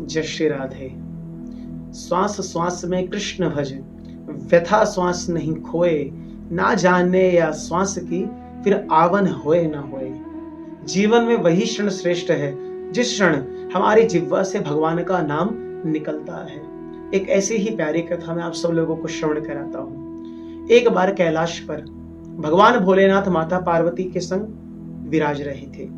जय श्री राधे। श्वास श्वास में कृष्ण भज, व्यथा श्वास नहीं खोए, ना जाने या श्वास की फिर आवन होए न होए। जीवन में वही क्षण श्रेष्ठ है जिस क्षण हमारी जिह्वा से भगवान का नाम निकलता है। एक ऐसी ही प्यारी कथा मैं आप सब लोगों को श्रवण कराता हूँ। एक बार कैलाश पर भगवान भोलेनाथ माता पार्वती के संग विराज रहे थे।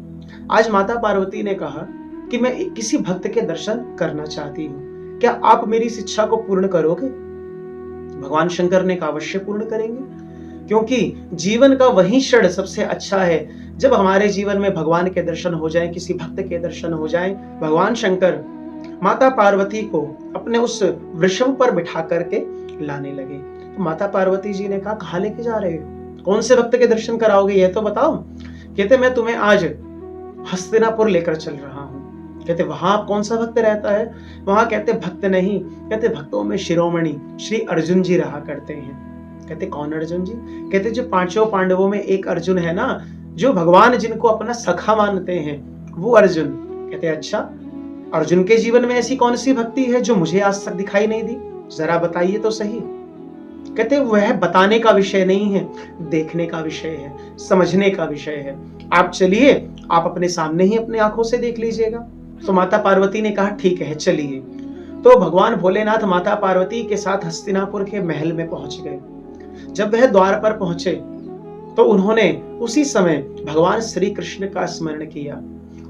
आज माता पार्वती ने कहा कि मैं किसी भक्त के दर्शन करना चाहती हूँ, क्या आप मेरी इस इच्छा को पूर्ण करोगे? भगवान शंकर ने कहा अवश्य पूर्ण करेंगे, क्योंकि जीवन का वही क्षण सबसे अच्छा है जब हमारे जीवन में भगवान के दर्शन हो जाएं, किसी भक्त के दर्शन हो जाएं। भगवान शंकर माता पार्वती को अपने उस वृषभ पर बिठा करके लाने लगे। तो माता पार्वती जी ने कहा कहाँ लेके जा रहे हो, कौन से भक्त के दर्शन कराओगे ये तो बताओ। कहते मैं तुम्हें आज हस्तिनापुर लेकर चल रहा हूँ। कहते वहां कौन सा भक्त रहता है? वहां कहते भक्त नहीं, कहते भक्तों में शिरोमणि श्री अर्जुन जी रहा करते हैं। कहते कौन अर्जुन जी? कहते जो पांचों पांडवों में एक अर्जुन है ना, जो भगवान जिनको अपना सखा मानते हैं, वो अर्जुन। कहते अच्छा, अर्जुन के जीवन में ऐसी कौन सी भक्ति है जो मुझे आज तक दिखाई नहीं दी, जरा बताइए तो सही। कहते वह बताने का विषय नहीं है, देखने का विषय है, समझने का विषय है। आप चलिए, आप अपने सामने ही अपने आंखों से देख लीजिएगा। तो माता पार्वती ने कहा ठीक है चलिए। तो भगवान भोलेनाथ माता पार्वती के साथ हस्तिनापुर के महल में पहुंच गए। जब वह द्वार पर पहुंचे तो उन्होंने उसी समय भगवान श्री कृष्ण का स्मरण किया,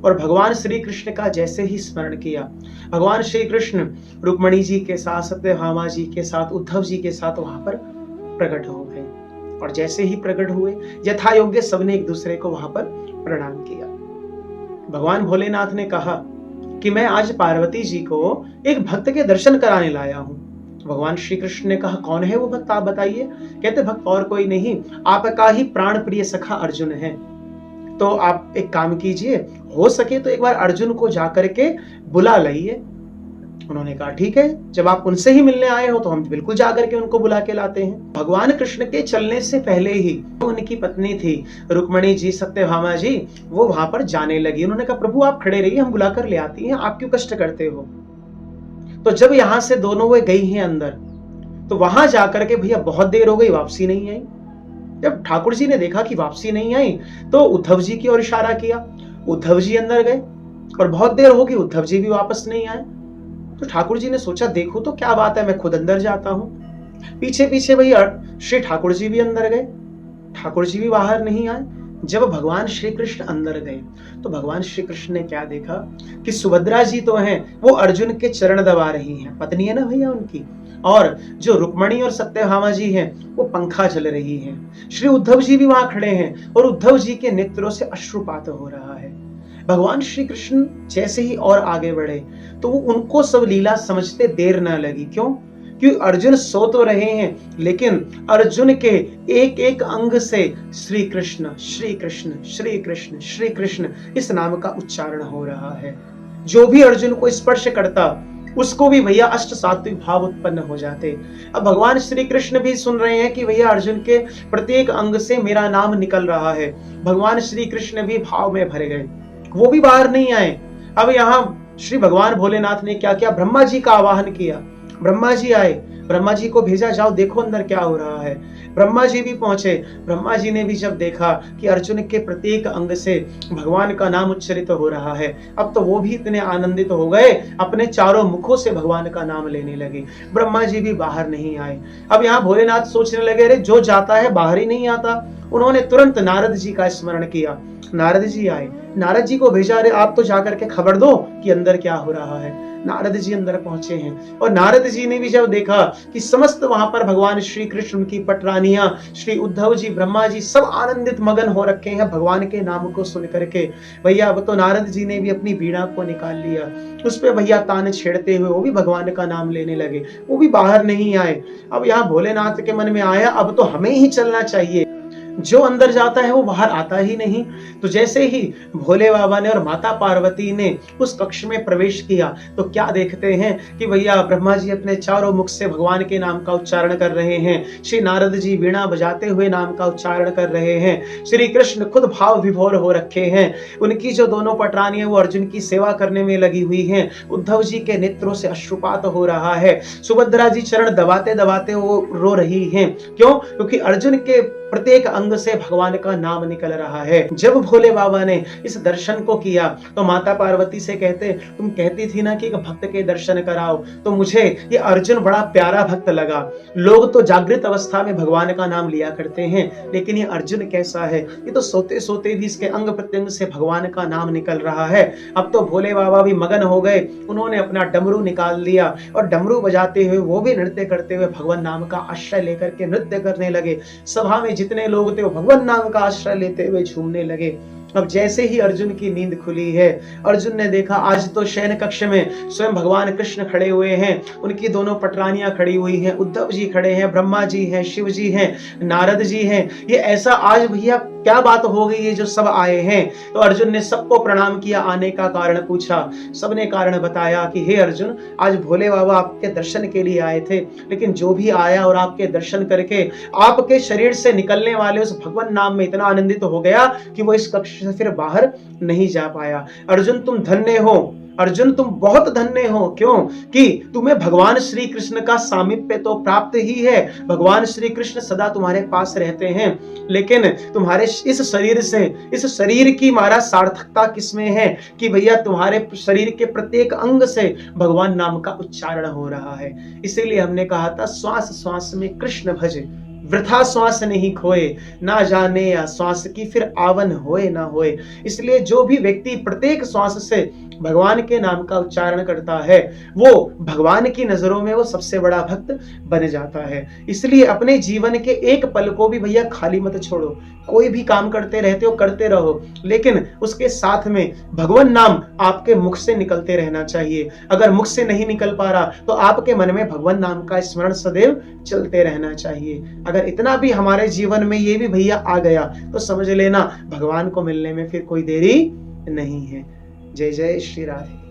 और भगवान श्री कृष्ण का जैसे ही स्मरण किया, भगवान श्री कृष्ण रुक्मणी जी के साथ, सत्यभामा जी के साथ, उद्धव जी के साथ वहां पर प्रकट हो गए। और जैसे ही प्रकट हुए, यथा योग्य सबने एक दूसरे को वहां पर प्रणाम किया। भगवान भोलेनाथ ने कहा कि मैं आज पार्वती जी को एक भक्त के दर्शन कराने लाया हूं। भगवान श्री कृष्ण ने कहा कौन है वो भक्त, आप बताइए। कहते भक्त और कोई नहीं, आपका ही प्राण प्रिय सखा अर्जुन है। तो आप एक काम कीजिए, हो सके तो एक बार अर्जुन को जाकर के बुला लाइए। उन्होंने कहा ठीक है, जब आप उनसे ही मिलने आए हो तो हम बिल्कुल जाकर के उनको बुला के लाते हैं। भगवान कृष्ण के चलने से पहले ही उनकी पत्नी थी रुक्मणी जी, सत्यभामा जी, वो वहां पर जाने लगी। उन्होंने कहा प्रभु आप खड़े रहिए, हम बुला कर ले आती हैं, आप क्यों कष्ट करते हो। तो जब यहां से दोनों वे गई हैं अंदर, तो वहां जाकर के भैया बहुत देर हो गई, वापसी नहीं आई। जब ठाकुर जी ने देखा कि वापसी नहीं आई तो उद्धव जी की ओर इशारा किया। उद्धव जी अंदर गए और बहुत देर हो गई, उद्धव जी भी वापस नहीं आए। तो ठाकुर जी ने सोचा देखो तो क्या बात है, मैं खुद अंदर जाता हूं। पीछे पीछे भैया श्री ठाकुर जी भी अंदर गए, ठाकुर जी भी बाहर नहीं आए। जब भगवान श्री कृष्ण अंदर गए तो भगवान श्री कृष्ण ने क्या देखा कि सुभद्रा जी तो हैं, वो अर्जुन के चरण दबा रही हैं, पत्नी है ना भैया उनकी, और जो रुक्मणी और सत्यभामा जी हैं वो पंखा चल रही हैं। श्री उद्धव जी भी वहां खड़े हैं और उद्धव जी के नेत्रों से अश्रुपात हो रहा है। भगवान श्री कृष्ण जैसे ही और आगे बढ़े तो वो उनको सब लीला समझते देर न लगी। क्यों? क्योंकि अर्जुन सो तो रहे हैं, लेकिन अर्जुन के एक एक अंग से श्री कृष्ण श्री कृष्ण श्री कृष्ण श्री कृष्ण इस नाम का उच्चारण हो रहा है। जो भी अर्जुन को स्पर्श करता उसको भी भैया अष्ट सात्विक भाव उत्पन्न हो जाते। अब भगवान श्री कृष्ण भी सुन रहे हैं कि भैया अर्जुन के प्रत्येक अंग से मेरा नाम निकल रहा है। भगवान श्री कृष्ण भी भाव में भर गए, वो भी बाहर नहीं आए। अब यहाँ श्री भगवान भोलेनाथ ने क्या किया, ब्रह्मा जी का आवाहन किया। ब्रह्मा जी आए, ब्रह्मा जी को भेजा जाओ देखो अंदर क्या हो रहा है। ब्रह्मा जी भी पहुंचे। ब्रह्मा जी ने भी जब देखा कि अर्जुन के प्रत्येक अंग से भगवान का नाम उच्चारित हो रहा है, अब तो वो भी इतने आनंदित हो गए, अपने चारों मुखों से भगवान का नाम लेने लगे। ब्रह्मा जी भी बाहर नहीं आए। अब यहाँ भोलेनाथ सोचने लगे अरे जो जाता है बाहर ही नहीं आता। उन्होंने तुरंत नारद जी का स्मरण किया। नारद जी आए, नारद जी को भेजा, अरे आप तो जाकर के खबर दो कि अंदर क्या हो रहा है। नारद जी अंदर पहुंचे हैं और नारद जी ने भी जब देखा कि समस्त वहां पर भगवान श्री कृष्ण की पटरानियां, श्री उद्धव जी, ब्रह्मा जी सब आनंदित मगन हो रखे हैं भगवान के नाम को सुन करके, भैया अब तो नारद जी ने भी अपनी बीड़ा को निकाल लिया, उस पे भैया तान छेड़ते हुए वो भी भगवान का नाम लेने लगे, वो भी बाहर नहीं आए। अब यहाँ भोलेनाथ के मन में आया अब तो हमें ही चलना चाहिए। जो अंदर जाता है वो बाहर आता ही नहीं। तो जैसे ही भोले बाबा ने और माता पार्वती ने उस कक्ष में प्रवेश किया तो क्या देखते हैं कि भैया ब्रह्मा जी अपने चारों मुख से भगवान के नाम का उच्चारण कर रहे हैं, श्री नारद जी वीणा बजाते हुए नाम का उच्चारण कर रहे हैं, श्री कृष्ण खुद भाव विभोर हो रखे हैं, उनकी जो दोनों पटरानियां वो अर्जुन की सेवा करने में लगी हुई हैं, उद्धव जी के नेत्रों से अश्रुपात हो रहा है, सुभद्रा जी चरण दबाते दबाते वो रो रही हैं। क्यों? क्योंकि अर्जुन के प्रत्येक अंग से भगवान का नाम निकल रहा है। जब भोले बाबा ने इस दर्शन को किया तो माता पार्वती से कहते, तुम कहती थी ना कि एक भक्त के दर्शन कराओ, तो मुझे ये अर्जुन बड़ा प्यारा भक्त लगा। लोग तो जागृत अवस्था में भगवान का नाम लिया करते हैं, लेकिन ये अर्जुन कैसा है, ये तो सोते सोते भी इसके अंग प्रत्यंग से भगवान का नाम निकल रहा है। अब तो भोले बाबा भी मगन हो गए, उन्होंने अपना डमरू निकाल लिया और डमरू बजाते हुए वो भी नृत्य करते हुए भगवान नाम का आश्रय लेकर के नृत्य करने लगे। सभा में जितने लोग थे वो भगवान नाम का आश्रय लेते हुए झूमने लगे। अब जैसे ही अर्जुन की नींद खुली है, अर्जुन ने देखा आज तो शयन कक्ष में स्वयं भगवान कृष्ण खड़े हुए हैं, उनकी दोनों पटरानियां खड़ी हुई हैं, उद्धव जी खड़े हैं, ब्रह्मा जी हैं, शिव जी हैं, नारद जी हैं। ये ऐसा आज भैया क्या बात हो गई है जो सब आए हैं? तो अर्जुन ने सबको प्रणाम किया, आने का कारण पूछा, सबने कारण बताया कि हे अर्जुन, आज भोले बाबा आपके दर्शन के लिए आए थे, लेकिन जो भी आया और आपके दर्शन करके आपके शरीर से निकलने वाले उस भगवान नाम में इतना आनंदित हो गया कि वो इस कक्ष से फिर बाहर नहीं जा पाया। अर्जुन तुम धन्य हो, अर्जुन तुम बहुत धन्य हो। क्यों? कि तुम्हें भगवान श्री कृष्ण का सामीप्य तो प्राप्त ही है, भगवान श्री कृष्ण सदा तुम्हारे पास रहते हैं, लेकिन तुम्हारे इस शरीर से, इस शरीर की मारा सार्थकता किसमें है कि भैया तुम्हारे शरीर के प्रत्येक अंग से भगवान नाम का उच्चारण हो रहा है। इसीलिए हमने कहा था श्वास श्वास में कृष्ण भज, वृथा श्वास नहीं खोए, ना जाने या श्वास की फिर आवन होए ना होए। इसलिए जो भी व्यक्ति प्रत्येक श्वास से भगवान के नाम का उच्चारण करता है वो भगवान की नजरों में वो सबसे बड़ा भक्त बन जाता है। इसलिए अपने जीवन के एक पल को भी भैया खाली मत छोड़ो, कोई भी काम करते रहते हो करते रहो, लेकिन उसके साथ में भगवान नाम आपके मुख से निकलते रहना चाहिए। अगर मुख से नहीं निकल पा रहा तो आपके मन में भगवान नाम का स्मरण सदैव चलते रहना चाहिए। अगर इतना भी हमारे जीवन में ये भी भैया आ गया तो समझ लेना भगवान को मिलने में फिर कोई देरी नहीं है। जय जय श्री राधे।